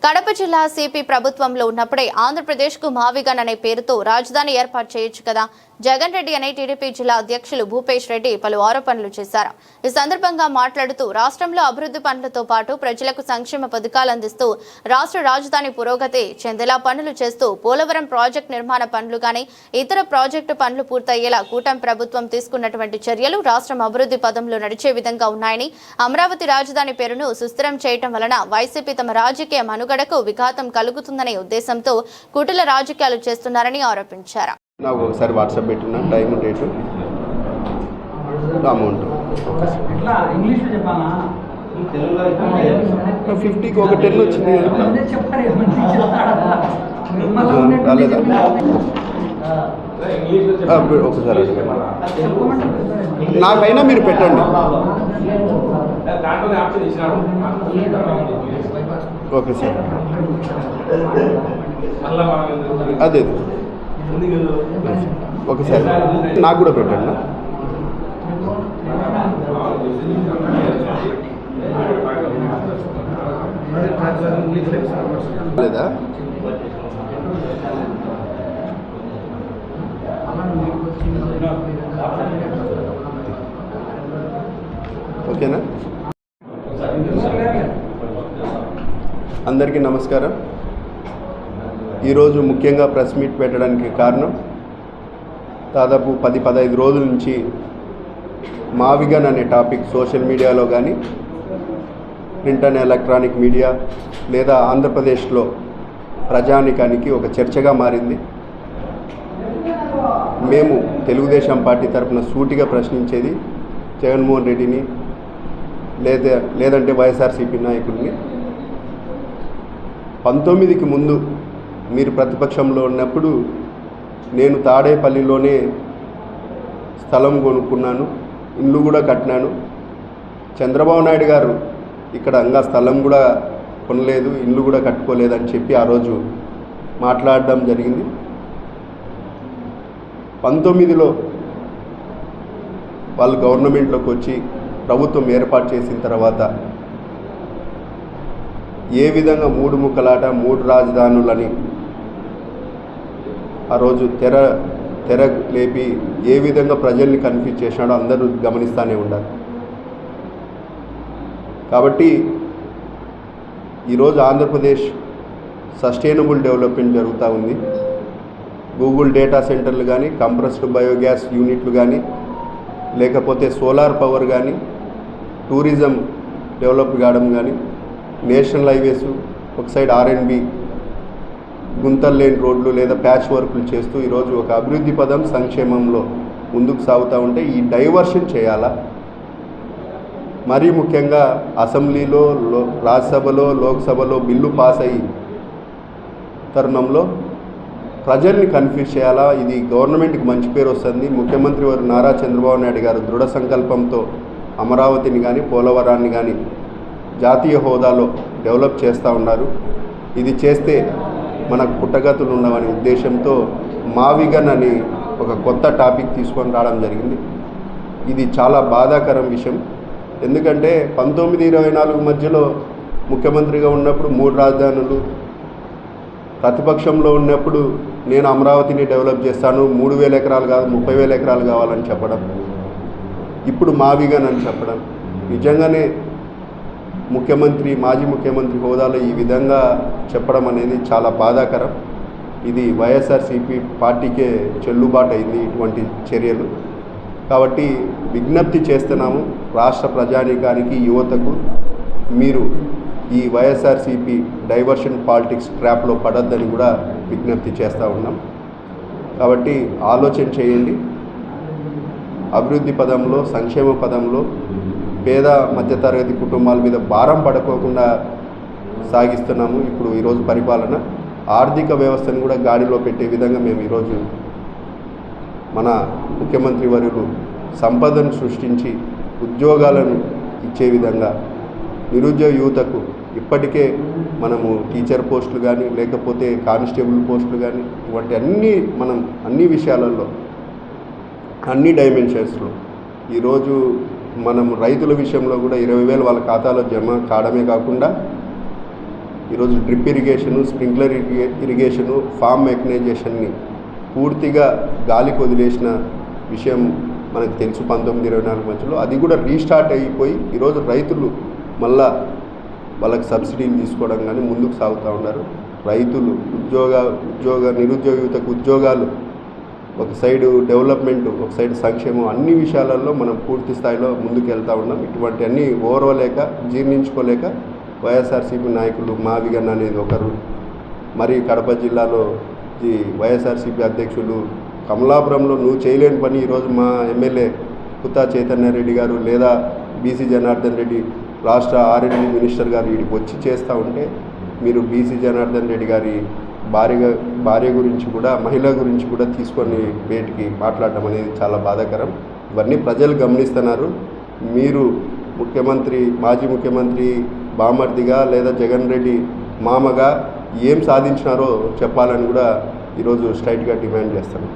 కడప జిల్లా సిపి ప్రభుత్వంలో ఉన్నప్పుడే ఆంధ్రప్రదేశ్కు మావిగన్ అనే పేరుతో రాజధాని ఏర్పాటు చేయొచ్చు కదా. జగన్ రెడ్డి అనే టీడీపీ జిల్లా అధ్యక్షులు భూపేష్ రెడ్డి పలు ఆరోపణలు చేశారు. ఈ సందర్భంగా మాట్లాడుతూ రాష్ట్రంలో అభివృద్ధి పనులతో పాటు ప్రజలకు సంక్షేమ పథకాలు అందిస్తూ రాష్ట్ర రాజధాని పురోగతి చెందేలా పనులు చేస్తూ పోలవరం ప్రాజెక్టు నిర్మాణ పనులు గాని ఇతర ప్రాజెక్టు పనులు పూర్తయ్యేలా కూటమి ప్రభుత్వం తీసుకున్నటువంటి చర్యలు రాష్ట్రం అభివృద్ధి పదంలో నడిచే విధంగా ఉన్నాయని, అమరావతి రాజధాని పేరును సుస్థిరం చేయటం వలన వైసీపీ తమ రాజకీయ మనుగడకు విఘాతం కలుగుతుందనే ఉద్దేశంతో కుటిల రాజకీయాలు చేస్తున్నారని ఆరోపించారు. నాకు ఒకసారి వాట్సాప్ పెట్టున్నా టైం డేటు అమౌంట్ 50కి ఒక 10 వచ్చింది రాలేదా? ఒకసారి నాకైనా మీరు పెట్టండి. ఓకే సార్, అదే ఒకసారి నాకు కూడా పెట్టండి. లేదా ఓకేనా? అందరికీ నమస్కారం. ఈరోజు ముఖ్యంగా ప్రెస్ మీట్ పెట్టడానికి కారణం, దాదాపు 10-15 రోజుల నుంచి మావిగన్ అనే టాపిక్ సోషల్ మీడియాలో కానీ ప్రింట్ అండ్ ఎలక్ట్రానిక్ మీడియా లేదా ఆంధ్రప్రదేశ్లో ప్రజానికానికి ఒక చర్చగా మారింది. మేము తెలుగుదేశం పార్టీ తరఫున సూటిగా ప్రశ్నించేది జగన్మోహన్ రెడ్డిని లేదంటే వైఎస్ఆర్సీపీ నాయకుల్ని, 19కి ముందు మీరు ప్రతిపక్షంలో ఉన్నప్పుడు నేను తాడేపల్లిలోనే స్థలం కొనుక్కున్నాను, ఇల్లు కూడా కట్టినాను. చంద్రబాబు నాయుడు గారు ఇక్కడ ఇంకా స్థలం కూడా కొనలేదు, ఇల్లు కూడా కట్టుకోలేదని చెప్పి ఆ రోజు మాట్లాడడం జరిగింది. 19లో వాళ్ళు గవర్నమెంట్లోకి వచ్చి ప్రభుత్వం ఏర్పాటు చేసిన తర్వాత ఏ విధంగా 3 ముక్కలాట 3 రాజధానులని ఆ రోజు తెర లేపి ఏ విధంగా ప్రజల్ని కన్ఫ్యూజ్ చేసినాడో అందరూ గమనిస్తూనే ఉండాలి. కాబట్టి ఈరోజు ఆంధ్రప్రదేశ్ సస్టైనబుల్ డెవలప్మెంట్ జరుగుతూ ఉంది. గూగుల్ డేటా సెంటర్లు కానీ, కంప్రెస్డ్ బయోగ్యాస్ యూనిట్లు కానీ, లేకపోతే సోలార్ పవర్ కానీ, టూరిజం డెవలప్ కావడం కానీ, నేషనల్ హైవేస్, ఒక సైడ్ R&B, గుంతలు లేని రోడ్లు లేదా ప్యాచ్ వర్కులు చేస్తూ ఈరోజు ఒక అభివృద్ధి పదం సంక్షేమంలో ముందుకు సాగుతూ ఉంటే ఈ డైవర్షన్ చేయాలా? మరీ ముఖ్యంగా అసెంబ్లీలో, రాజ్యసభలో, లోక్సభలో బిల్లు పాస్ అయ్యి తరుణంలో ప్రజల్ని కన్ఫ్యూజ్ చేయాలా? ఇది గవర్నమెంట్కి మంచి పేరు వస్తుంది. ముఖ్యమంత్రి వారు నారా చంద్రబాబు నాయుడు గారు దృఢ సంకల్పంతో అమరావతిని కానీ పోలవరాన్ని కానీ జాతీయ హోదాలో డెవలప్ చేస్తూ ఉన్నారు. ఇది చేస్తే మనకు పుట్టగతులు ఉండవనే ఉద్దేశంతో మావిగన్ అని ఒక కొత్త టాపిక్ తీసుకొని రావడం జరిగింది. ఇది చాలా బాధాకరం విషయం. ఎందుకంటే 19-24 మధ్యలో ముఖ్యమంత్రిగా ఉన్నప్పుడు 3 రాజధానులు, ప్రతిపక్షంలో ఉన్నప్పుడు నేను అమరావతిని డెవలప్ చేస్తాను, 3,000 ఎకరాలు కాదు 30,000 ఎకరాలు కావాలని చెప్పడం, ఇప్పుడు మావిగన్ అని చెప్పడం నిజంగానే మాజీ ముఖ్యమంత్రి హోదాలో ఈ విధంగా చెప్పడం అనేది చాలా బాధాకరం. ఇది వైఎస్ఆర్సీపీ పార్టీకే చెల్లుబాటు అయింది ఇటువంటి చర్యలు. కాబట్టి విజ్ఞప్తి చేస్తున్నాము రాష్ట్ర ప్రజానీకానికి, యువతకు, మీరు ఈ వైఎస్ఆర్సీపీ డైవర్షన్ పాలిటిక్స్ ట్రాప్లో పడొద్దని కూడా విజ్ఞప్తి చేస్తూ ఉన్నాం. కాబట్టి ఆలోచన చేయండి. అభివృద్ధి పదంలో, సంక్షేమ పదంలో పేద మధ్యతరగతి కుటుంబాల మీద భారం పడుకోకుండా సాగిస్తున్నాము. ఇప్పుడు ఈరోజు పరిపాలన ఆర్థిక వ్యవస్థను కూడా గాడిలో పెట్టే విధంగా మేము ఈరోజు మన ముఖ్యమంత్రి వర్యులు సంపదను సృష్టించి ఉద్యోగాలను ఇచ్చే విధంగా నిరుద్యోగ యువతకు ఇప్పటికే మనము టీచర్ పోస్టులు కానీ లేకపోతే కానిస్టేబుల్ పోస్టులు కానీ ఇటువంటి అన్ని విషయాలలో అన్ని డైమెన్షన్స్లో ఈరోజు మనం రైతుల విషయంలో కూడా 20,000 వాళ్ళ ఖాతాలో జమ కావడమే కాకుండా ఈరోజు drip irrigation, sprinkler irrigation, farm మెకనైజేషన్ని పూర్తిగా గాలికి వదిలేసిన విషయం మనకు తెలుసు 19-24 మధ్యలో. అది కూడా రీస్టార్ట్ అయిపోయి ఈరోజు రైతులు మళ్ళా వాళ్ళకి సబ్సిడీలు తీసుకోవడం కానీ ముందుకు సాగుతూ ఉన్నారు. రైతులు నిరుద్యోగ యువతకు ఉద్యోగాలు, ఒక సైడు డెవలప్మెంట్, ఒక సైడ్ సంక్షేమం, అన్ని విషయాలలో మనం పూర్తి స్థాయిలో ముందుకు వెళ్తూ ఉన్నాం. ఇటువంటి అన్నీ ఓర్వలేక, జీర్ణించుకోలేక వైఎస్ఆర్సీపీ నాయకులు మావిగన్ అనేది ఒకరు, మరి కడప జిల్లాలో ఈ వైఎస్ఆర్సీపీ అధ్యక్షులు కమలాపురంలో నువ్వు చేయలేని పని ఈరోజు మా ఎమ్మెల్యే పుత్తా చైతన్య రెడ్డి గారు లేదా బీసీ జనార్దన్ రెడ్డి రాష్ట్ర R&D మినిస్టర్ గారు వీడికి వచ్చి చేస్తూ ఉంటే మీరు బీసీ జనార్దన్ రెడ్డి గారి భార్య గురించి కూడా, మహిళ గురించి కూడా తీసుకొని బయటికి మాట్లాడడం అనేది చాలా బాధాకరం. ఇవన్నీ ప్రజలు గమనిస్తున్నారు. మీరు మాజీ ముఖ్యమంత్రి బామర్దిగా లేదా జగన్ రెడ్డి మామగా ఏం సాధించినారో చెప్పాలని కూడా ఈరోజు స్ట్రైట్గా డిమాండ్ చేస్తున్నాం.